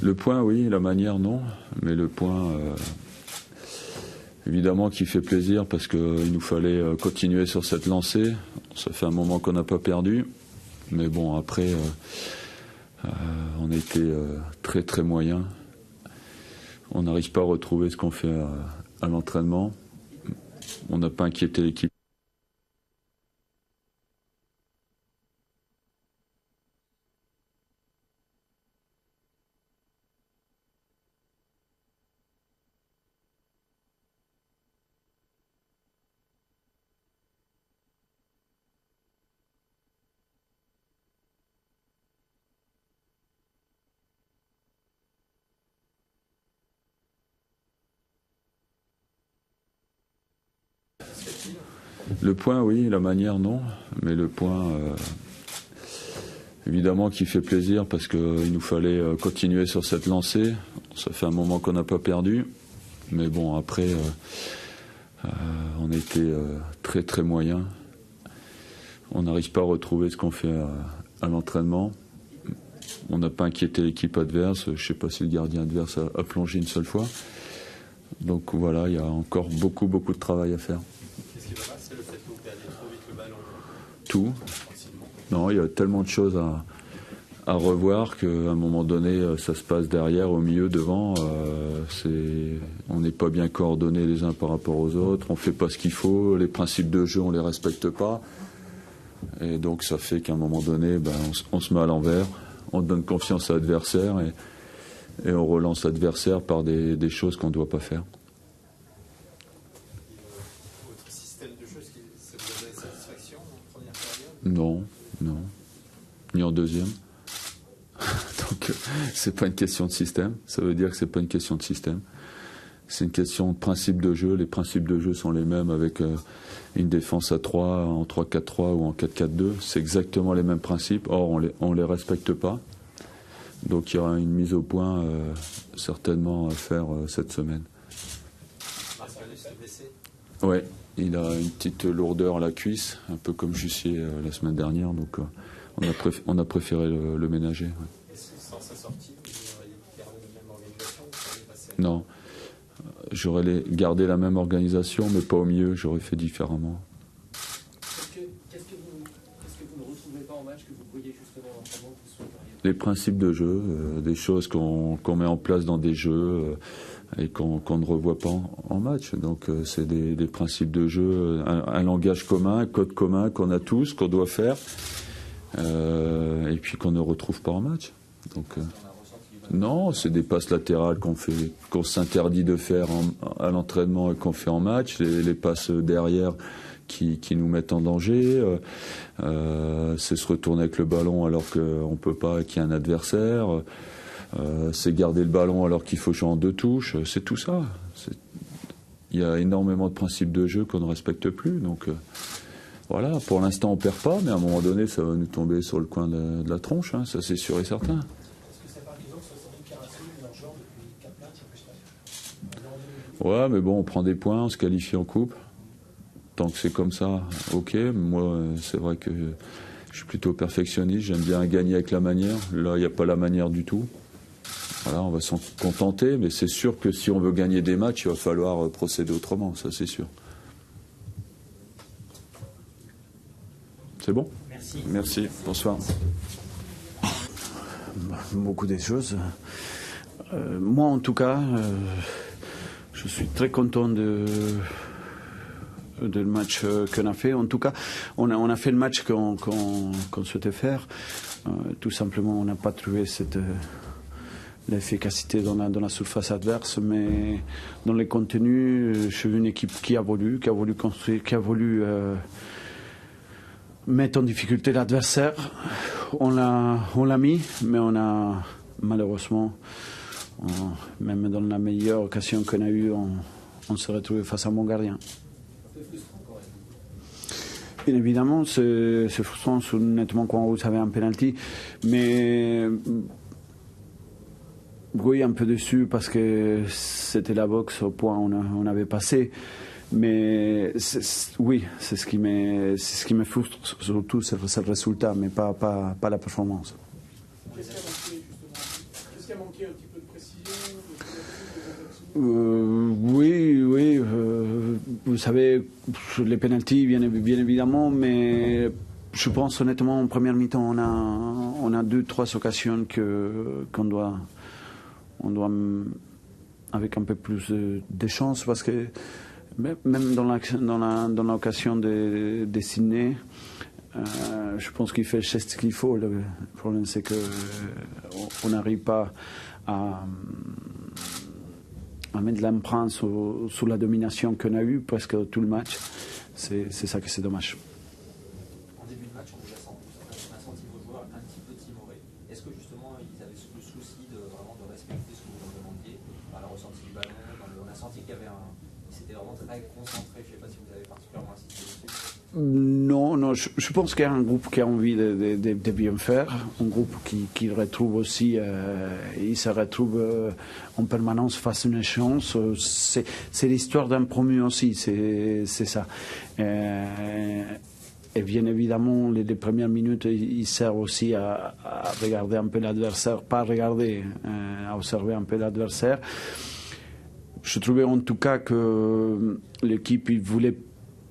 Le point, oui, la manière, non. Mais le point, évidemment, qui fait plaisir parce qu'il nous fallait continuer sur cette lancée. Ça fait un moment qu'on n'a pas perdu. Mais bon, après, on a été très très moyen. On n'arrive pas à retrouver ce qu'on fait à l'entraînement. On n'a pas inquiété l'équipe. Le point, oui, la manière, non. Mais le point, évidemment, qui fait plaisir parce qu'il nous fallait continuer sur cette lancée. Ça fait un moment qu'on n'a pas perdu. Mais bon, après, on a été très très moyen. On n'arrive pas à retrouver ce qu'on fait à l'entraînement. On n'a pas inquiété l'équipe adverse. Je ne sais pas si le gardien adverse a plongé une seule fois. Donc voilà, il y a encore beaucoup de travail à faire. Qu'est-ce qui va pas? C'est le fait que vous perdiez trop vite le ballon. Tout. Non, il y a tellement de choses à revoir qu'à un moment donné, ça se passe derrière, au milieu, devant. On n'est pas bien coordonnés les uns par rapport aux autres. On ne fait pas ce qu'il faut. Les principes de jeu, on ne les respecte pas. Et donc ça fait qu'à un moment donné, on se met à l'envers. On donne confiance à l'adversaire et on relance l'adversaire par des choses qu'on ne doit pas faire. Votre système de jeu, ça vous a donné satisfaction en première période? Non. Ni en deuxième. Donc c'est pas une question de système. Ça veut dire que c'est pas une question de système. C'est une question de principe de jeu. Les principes de jeu sont les mêmes avec une défense à 3, en 3-4-3 ou en 4-4-2. C'est exactement les mêmes principes. Or, on les respecte pas. Donc il y aura une mise au point certainement à faire cette semaine. Marcellus est blessé? Oui, il a une petite lourdeur à la cuisse, un peu comme Jussier la semaine dernière. Donc on a préféré le ménager. Ouais. Est-ce que sans sa sortie, vous auriez gardé la même organisation ou vous auriez passé? Non. J'aurais gardé la même organisation, mais pas au milieu, j'aurais fait différemment. Qu'est-ce que vous ne retrouvez pas en match que vous voyez justement en ce moment qui sont variés? Les principes de jeu, des choses qu'on met en place dans des jeux et qu'on ne revoit pas en match. Donc c'est des principes de jeu, un langage commun, un code commun qu'on a tous, qu'on doit faire, et puis qu'on ne retrouve pas en match. Donc, non, c'est des passes latérales qu'on s'interdit de faire à l'entraînement et qu'on fait en match, les passes derrière qui nous mettent en danger, c'est se retourner avec le ballon alors qu'on ne peut pas, qu'il y a un adversaire, c'est garder le ballon alors qu'il faut jouer en 2 touches, c'est tout ça. Il y a énormément de principes de jeu qu'on ne respecte plus, donc voilà, pour l'instant on perd pas, mais à un moment donné ça va nous tomber sur le coin de la tronche, hein, ça c'est sûr et certain. Ouais, mais bon, on prend des points, on se qualifie en coupe. Tant que c'est comme ça, ok. Moi, c'est vrai que je suis plutôt perfectionniste, j'aime bien gagner avec la manière. Là, il n'y a pas la manière du tout. Voilà, on va s'en contenter, mais c'est sûr que si on veut gagner des matchs, il va falloir procéder autrement, ça c'est sûr. C'est bon ? Merci. Bonsoir. Beaucoup de choses. Moi, en tout cas, je suis très content de le match qu'on a fait. En tout cas, on a fait le match qu'on souhaitait faire. Tout simplement, on n'a pas trouvé l'efficacité dans la surface adverse, mais dans les contenus, je suis une équipe qui a voulu construire, qui a voulu mettre en difficulté l'adversaire. On l'a mis, mais on a malheureusement, même dans la meilleure occasion qu'on a eue, on s'est retrouvé face à mon gardien. Bien évidemment, c'est frustrant, nettement quand vous avez un penalty, mais oui, un peu déçu parce que c'était la boxe au point où on avait passé. Mais oui, c'est ce qui me frustre, surtout c'est le résultat, mais pas la performance. Qu'est-ce qui a Oui, vous savez, les pénaltys, bien évidemment, mais je pense honnêtement, en première mi-temps, on a 2-3 occasions qu'on doit, avec un peu plus de chance, parce que même dans l'occasion de Sydney, je pense qu'il fait le geste qu'il faut. Le problème, c'est qu'on n'arrive pas à mettre l'empreinte sur la domination qu'on a eue presque tout le match. C'est ça que c'est dommage. En début de match, on a senti vos joueurs un petit peu timorés. Est-ce que justement ils avaient le souci de respecter ce que vous leur demandiez, la ressortie du ballon? On a senti qu'il y avait c'était vraiment très concentré. Je ne sais pas si vous avez particulièrement insisté dessus. Non, je pense qu'il y a un groupe qui a envie de bien faire, un groupe qui retrouve aussi, il se retrouve en permanence face à une chance. C'est l'histoire d'un promu aussi, c'est ça. Et bien évidemment, les premières minutes, ils servent aussi à regarder un peu l'adversaire, pas regarder, à observer un peu l'adversaire. Je trouvais en tout cas que l'équipe, il voulait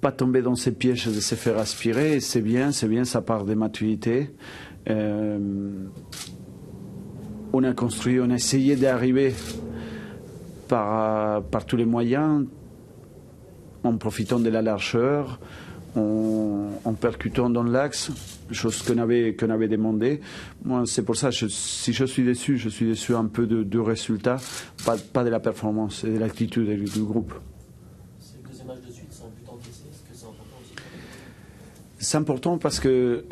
pas tomber dans ces pièges de se faire aspirer. C'est bien, ça part de maturité. On a construit, on a essayé d'arriver par tous les moyens, en profitant de la largeur, en percutant dans l'axe, chose qu'on avait demandé. Moi, c'est pour ça, si je suis déçu un peu du résultat, pas de la performance, et de l'attitude du groupe. C'est le deuxième match de suite sans but encaissé. Est-ce que c'est important aussi? C'est important parce que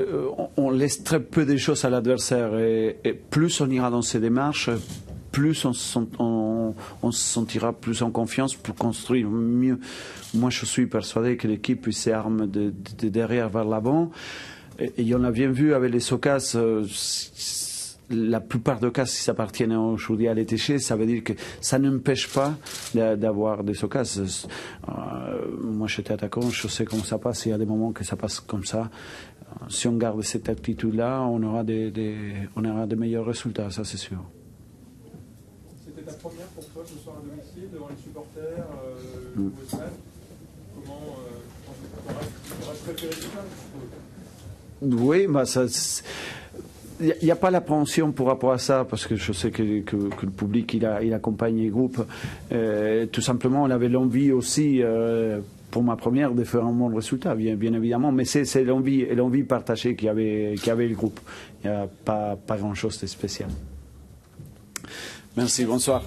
on laisse très peu de choses à l'adversaire et plus on ira dans ces démarches, plus on se sentira plus en confiance pour construire mieux. Moi, je suis persuadé que l'équipe s'arme de derrière vers l'avant. Et on a bien vu avec les occasions, la plupart des cas, si ça appartient aujourd'hui à l'étéché, ça veut dire que ça n'empêche pas d'avoir des occasions. Moi, j'étais attaquant, je sais comment ça passe. Il y a des moments que ça passe comme ça. Si on garde cette attitude-là, on aura de meilleurs résultats, ça c'est sûr. C'était ta première pour toi ce soir à domicile, devant les supporters, au stade. Comment tu aurais préféré ça? Oui, ça. Il n'y a pas l'appréhension par rapport à ça, parce que je sais que le public il accompagne les groupes. Tout simplement, on avait l'envie aussi, pour ma première, de faire un bon résultat, bien évidemment. Mais c'est l'envie partagée qu'il y avait le groupe. Il n'y a pas grand-chose de spécial. Merci, bonsoir.